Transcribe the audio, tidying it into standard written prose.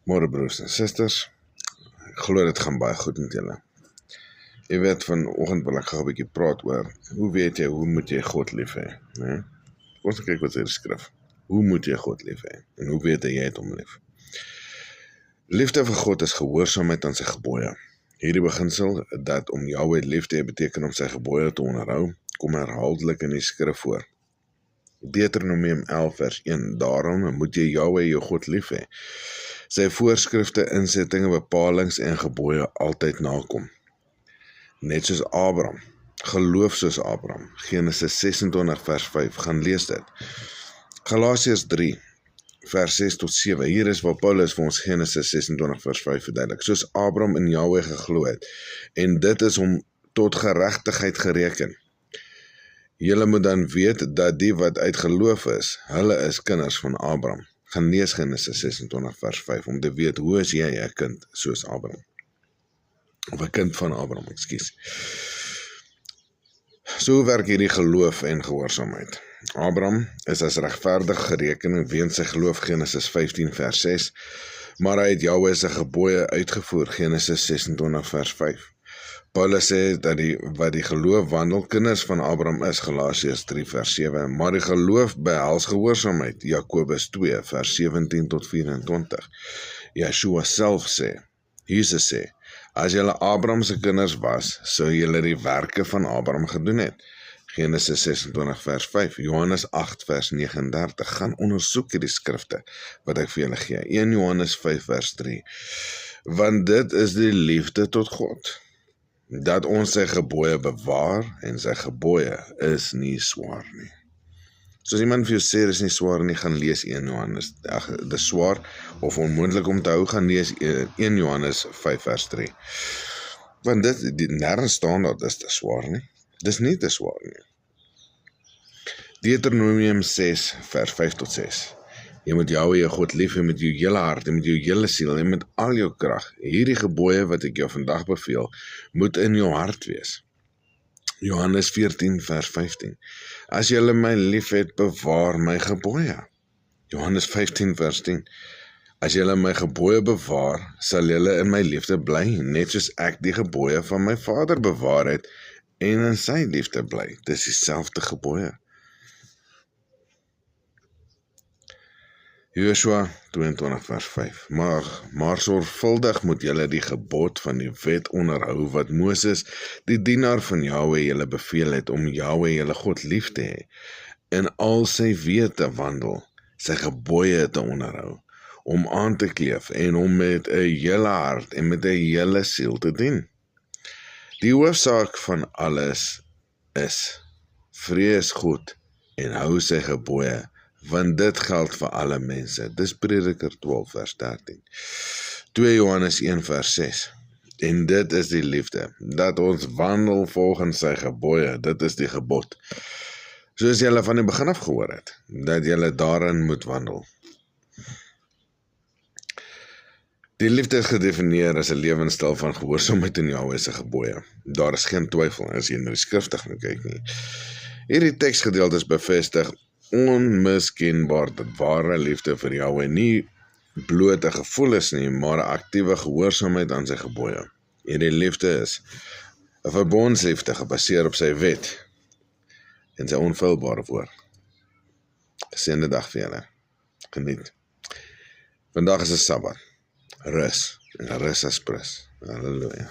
Môre broers en susters, ek glo dit gaan baie goed met julle. Jy weet, vanoggend wil ek gou 'n bietjie praat oor, hoe weet jy, hoe moet jy God lief hê? Nee? Ons kyk wat sê die skrif. Hoe moet jy God lief hê? En hoe weet jy het hom lief? Liefde vir God is gehoorsaamheid aan sy gebooie. Hierdie beginsel, dat om Jahwe lief te hê beteken om sy gebooie te onderhou, kom herhaaldelik in die skrif voor. Deuteronomium 11 vers 1, daarom moet jy Jahwe jou God lief hê. Sy voorskrifte, insettinge, bepalings en gebooie altyd nakom. Net soos Abraham, geloof soos Abraham, Genesis 26 vers 5, gaan lees dit. Galasiërs 3 vers 6 tot 7, hier is waar Paulus vir ons Genesis 26 vers 5 verduidelik, soos Abraham in Jahwe geglo het, en dit is hom tot geregtigheid gereken. Julle moet dan weet dat die wat uit geloof is, hulle is kinders van Abraham. Gaan lees Genesis 26 vers 5, om te weet, hoe is jy 'n kind soos Abraham? Of 'n kind van Abraham, ekskuus. So werk hierdie geloof en gehoorsaamheid. Abraham is as regverdig gereken weens sy geloof, Genesis 15 vers 6, maar hy het Jahwe se gebooie uitgevoer, Genesis 26 vers 5. Paulus sê dat wat die geloof wandel, kinders van Abraham is, Galasiërs 3 vers 7, maar die geloof behels gehoorsaamheid, Jakobus 2 vers 17 tot 24. Yeshua self sê, Jesus sê, as julle Abraham se kinders was, sou julle die werke van Abraham gedoen het. Genesis 26 vers 5, Johannes 8 vers 39, gaan ondersoek hierdie skrifte, wat ek vir julle gee. 1 Johannes 5 vers 3, want dit is die liefde tot God, dat ons sy gebooie bewaar, en sy gebooie is nie swaar nie. So as iemand vir jou sê, dis nie swaar nie, gaan lees 1 Johannes, dis swaar, of onmoontlik om te hou, gaan lees 1 Johannes 5 vers 3. Want nergens staan dat dis te swaar nie, dis nie te swaar nie. Deuteronomium 6 vers 5 tot 6, jy moet Jahwe jou God lief hê met jou hele hart, en met jou hele siel, en met al jou krag. Hierdie gebooie wat ek jou vandag beveel, moet in jou hart wees. Johannes 14 vers 15, as julle my lief het, bewaar my gebooie. Johannes 15 vers 10, as julle my gebooie bewaar, sal julle in my liefde bly, net soos ek die gebooie van my Vader bewaar het, en in sy liefde bly. Dis dieselfde gebooie. Joshua 22 vers 5, maar sorgvuldig moet julle die gebod van die wet onderhou, wat Moses, die dienaar van Jahwe, julle beveel het, om Jahwe julle God lief te hê, in al sy weë te wandel, sy gebooie te onderhou, om aan te kleef, en om met 'n hele hart, en met 'n hele siel te dien. Die hoofsaak van alles is, vrees God, en hou sy gebooie, want dit geld vir alle mense. Dis Prediker 12 vers 13. 2 Johannes 1 vers 6. En dit is die liefde, dat ons wandel volgens sy gebooie, dit is die gebod. Soos julle van die begin af gehoor het, dat julle daarin moet wandel. Die liefde is gedefinieer as 'n lewenstyl van gehoorsaamheid in Jahwe se gebooie. Daar is geen twyfel as jy na die skrifte gaan kyk nie. Hierdie teksgedeeltes bevestig onmiskenbaar dat ware liefde vir Jahwe nie blote gevoel is nie, maar 'n aktiewe gehoorsaamheid aan sy gebooie. Hierdie liefde is 'n verbondsliefde gebaseer op sy wet en sy onfeilbare woord. Geseënde dag vir julle. Geniet. Vandag is 'n Sabbat. Rus, en rus as prus. Halleluja.